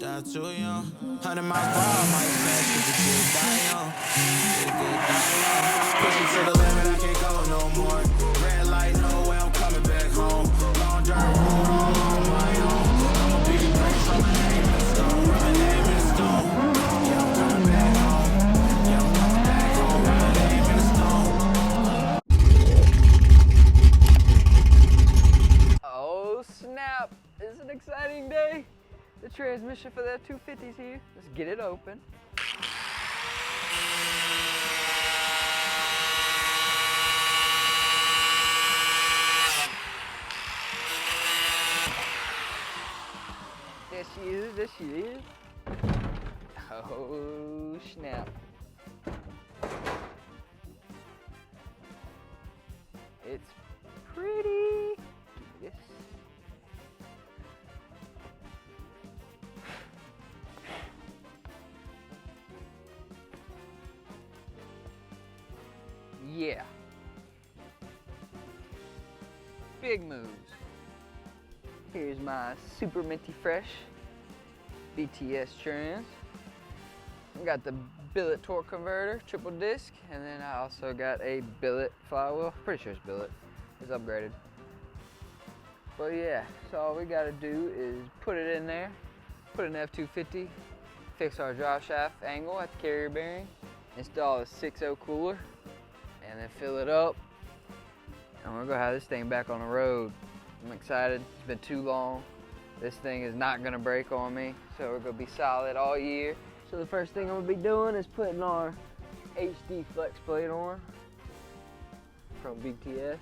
die too young. 100 miles per hour, might smash if the kid die young. The kid die young. Pushing to the limit, I can't go no more. Red light, no way, I'm coming back home. Long dirt road, all on my own. I'm a big place, I'm a name in the stone. My name in the stone. Yeah, I'm coming back home. Yeah, I'm coming back home. My name in the stone. Oh snap! It's an exciting day. The transmission for that 250's here. Let's get it open. There she is, there she is. Oh snap. It's pretty. Yes. Yeah. Big moves. Here's my super minty fresh BTS trans. I got the billet torque converter, triple disc, and then I also got a billet flywheel. Pretty sure it's billet. It's upgraded. But yeah, so all we gotta do is put it in there, put an F250, fix our drive shaft angle at the carrier bearing, install a 6.0 cooler, and then fill it up. And we're gonna have this thing back on the road. I'm excited, it's been too long. This thing is not gonna break on me, so we're gonna be solid all year. So the first thing I'm gonna be doing is putting our HD flex plate on from BTS.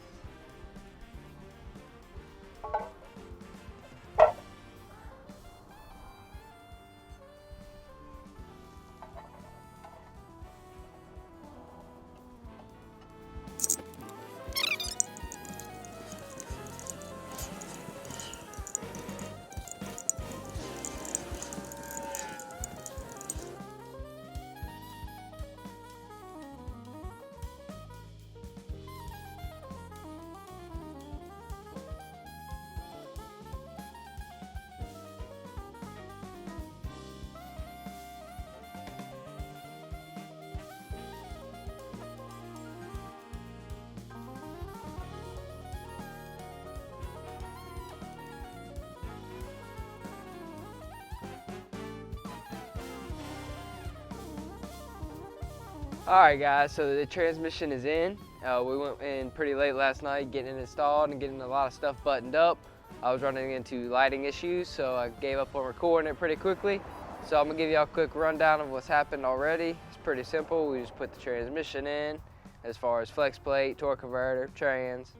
Alright guys, so the transmission is in. We went in pretty late last night getting it installed and getting a lot of stuff buttoned up. I was running into lighting issues, so I gave up on recording it pretty quickly. So I'm gonna give y'all a quick rundown of what's happened already. It's pretty simple. We just put the transmission in as far as flex plate, torque converter, trans,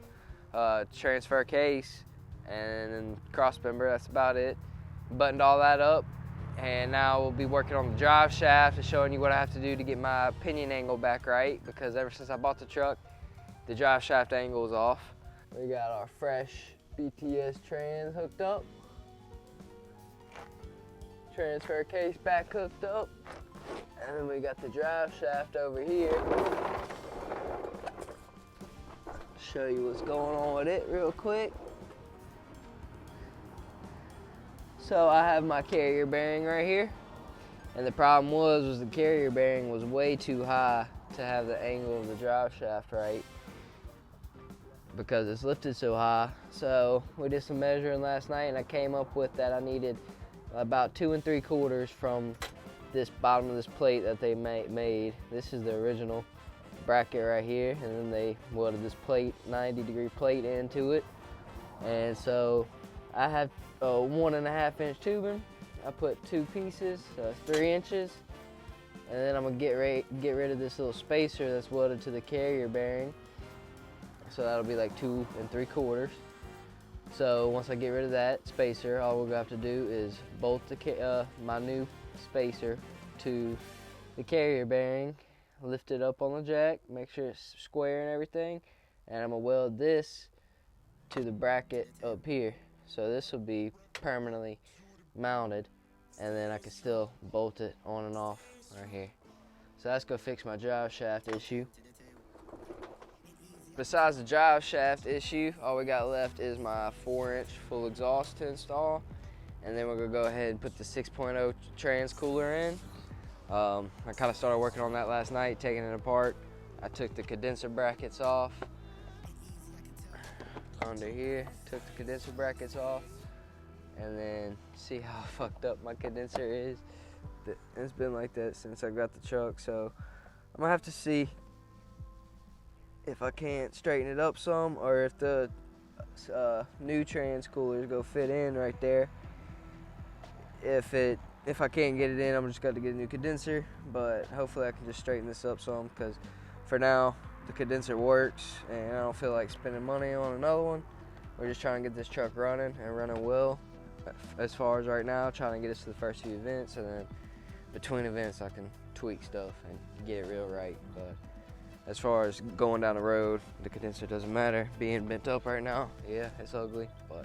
transfer case, and then cross member, that's about it. Buttoned all that up. And now we'll be working on the drive shaft and showing you what I have to do to get my pinion angle back right, because ever since I bought the truck, the drive shaft angle is off. We got our fresh BTS trans hooked up. Transfer case back hooked up. And then we got the drive shaft over here. Show you what's going on with it real quick. So I have my carrier bearing right here, and the problem was the carrier bearing was way too high to have the angle of the drive shaft right, because it's lifted so high. So we did some measuring last night, and I came up with that I needed about 2 3/4 from this bottom of this plate that they made. This is the original bracket right here, and then they welded this plate, 90-degree plate into it. And so I have 1.5 inch tubing. I put 2 pieces, so that's 3 inches. And then I'm gonna get rid of this little spacer that's welded to the carrier bearing. So that'll be like 2 3/4. So once I get rid of that spacer, all we're gonna have to do is bolt my new spacer to the carrier bearing, lift it up on the jack, make sure it's square and everything, and I'm gonna weld this to the bracket up here. So this will be permanently mounted, and then I can still bolt it on and off right here. So that's gonna fix my drive shaft issue. Besides the drive shaft issue, all we got left is my 4-inch full exhaust to install. and then we're gonna go ahead and put the 6.0 trans cooler in. I kind of started working on that last night, taking it apart. I took the condenser brackets off. Under here, took the condenser brackets off, and then see how fucked up my condenser is. It's been like that since I got the truck, so I'm gonna have to see if I can't straighten it up some, or if the new trans coolers go fit in right there. If I can't get it in, I'm just got to get a new condenser, but hopefully I can just straighten this up some, because for now the condenser works and I don't feel like spending money on another one. We're just trying to get this truck running and running well as far as right now, trying to get us to the first few events, and then between events I can tweak stuff and get it real right. But as far as going down the road, the condenser doesn't matter. Being bent up right now, yeah, it's ugly, but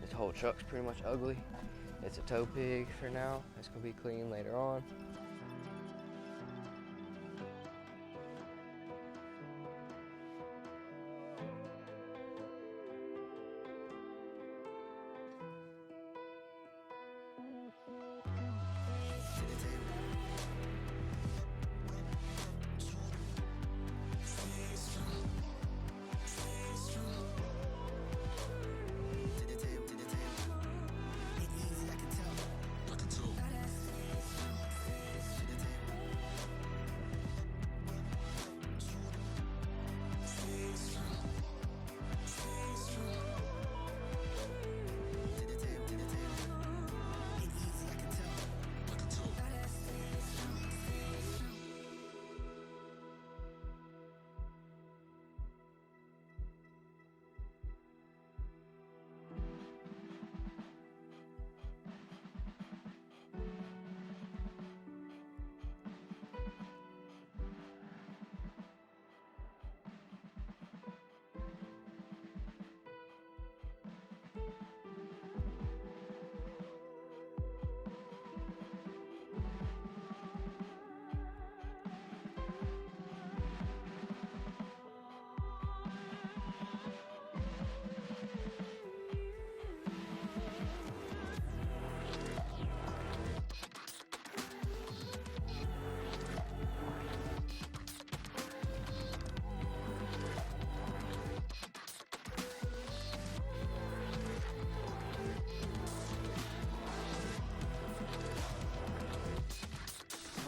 this whole truck's pretty much ugly. It's a tow pig for now. It's gonna be clean later on.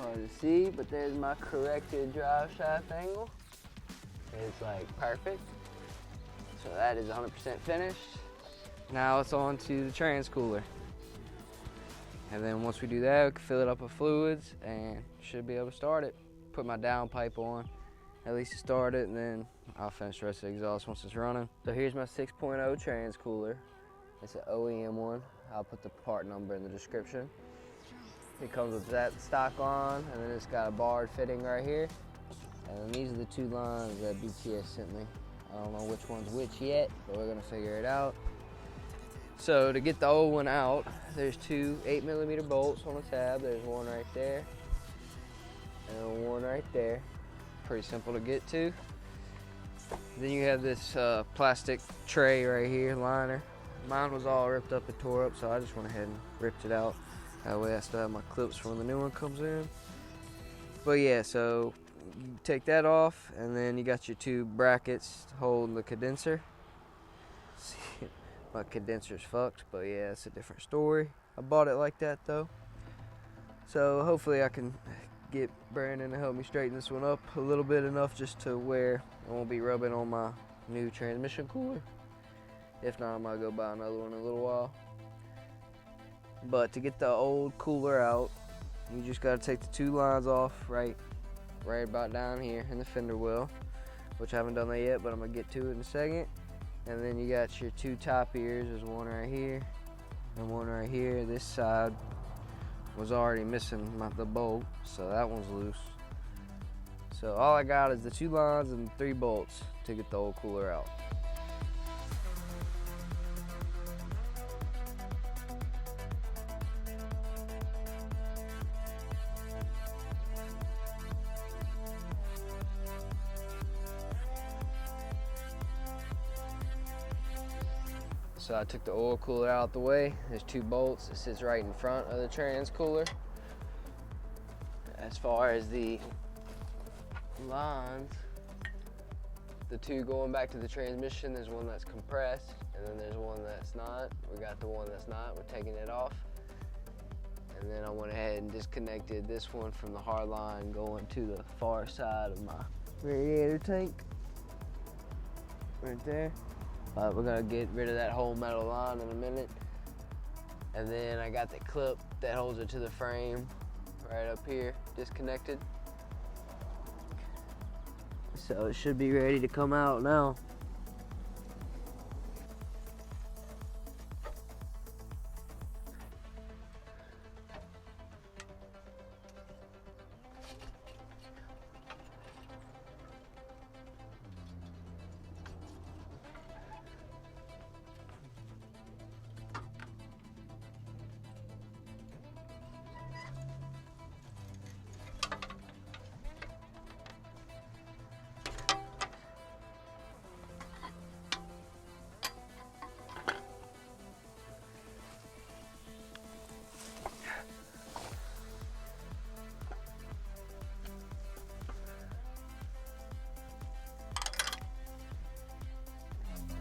Hard to see, but there's my corrected drive shaft angle. It's like perfect. So that is 100% finished. Now it's on to the trans cooler. And then once we do that, we can fill it up with fluids and should be able to start it. Put my downpipe on, at least to start it, and then I'll finish the rest of the exhaust once it's running. So here's my 6.0 trans cooler. It's an OEM one. I'll put the part number in the description. It comes with that stock on, and then it's got a barred fitting right here. And then these are the two lines that BTS sent me. I don't know which one's which yet, but we're gonna figure it out. So to get the old one out, there's two 8mm bolts on the tab. There's one right there, and one right there. Pretty simple to get to. Then you have this plastic tray right here, liner. Mine was all ripped up and tore up, so I just went ahead and ripped it out. That way I still have my clips for when the new one comes in. But yeah, so you take that off, and then you got your two brackets to hold the condenser. See, my condenser's fucked, but yeah, it's a different story. I bought it like that though. So hopefully I can get Brandon to help me straighten this one up a little bit, enough just to where I won't be rubbing on my new transmission cooler. If not, I might go buy another one in a little while. But to get the old cooler out, you just gotta take the two lines off right about down here in the fender well, which I haven't done that yet, but I'm gonna get to it in a second. And then you got your two top ears. There's one right here and one right here. This side was already missing the bolt, so that one's loose. So all I got is the two lines and 3 bolts to get the old cooler out. So I took the oil cooler out the way. There's 2 bolts. It sits right in front of the trans cooler. As far as the lines, the 2 going back to the transmission, there's one that's compressed, and then there's one that's not. We got the one that's not, we're taking it off. And then I went ahead and disconnected this one from the hard line going to the far side of my radiator tank. Right there. We're gonna get rid of that whole metal line in a minute. And then I got the clip that holds it to the frame right up here, disconnected. So it should be ready to come out now.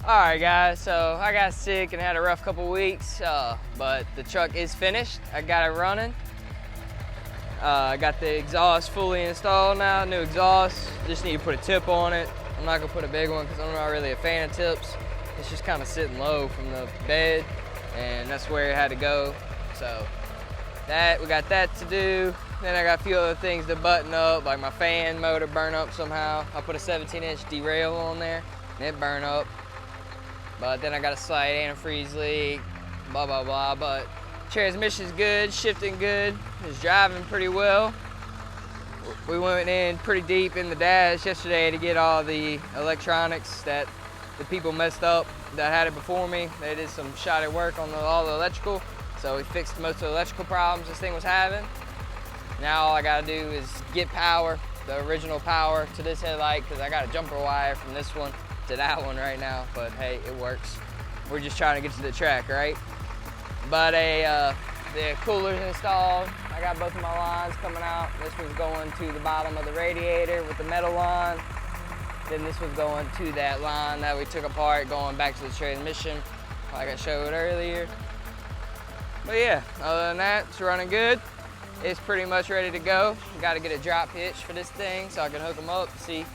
All right, guys, so I got sick and had a rough couple weeks, but the truck is finished. I got it running. I got the exhaust fully installed now, new exhaust. Just need to put a tip on it. I'm not gonna put a big one because I'm not really a fan of tips. It's just kind of sitting low from the bed, and that's where it had to go. So we got that to do. Then I got a few other things to button up, like my fan motor burned up somehow. I put a 17-inch derail on there, and it burned up. But then I got a slight antifreeze leak, blah, blah, blah. But transmission's good, shifting good, it's driving pretty well. We went in pretty deep in the dash yesterday to get all the electronics that the people messed up that had it before me. They did some shoddy work on all the electrical. So we fixed most of the electrical problems this thing was having. Now all I gotta do is get power, the original power to this headlight, because I got a jumper wire from this one to that one right now, but hey, it works. We're just trying to get to the track, right? But the cooler's installed. I got both of my lines coming out. This was going to the bottom of the radiator with the metal line. Then this was going to that line that we took apart, going back to the transmission, like I showed earlier. But yeah, other than that, it's running good. It's pretty much ready to go. Got to get a drop hitch for this thing so I can hook them up and see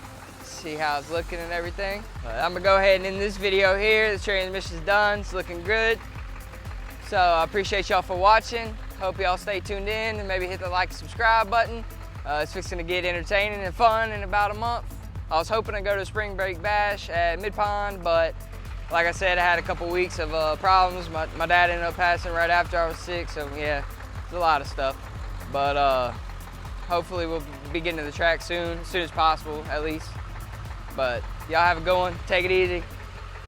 how it's looking and everything. But I'm gonna go ahead and end this video here. The transmission's done, it's looking good. So I appreciate y'all for watching. Hope y'all stay tuned in and maybe hit the like and subscribe button. It's fixing to get entertaining and fun in about a month. I was hoping to go to spring break bash at Mid-Pond, but like I said, I had a couple weeks of problems. My dad ended up passing right after I was sick, so yeah, it's a lot of stuff. But hopefully we'll be getting to the track soon, as soon as possible at least. But y'all have a good one. Take it easy.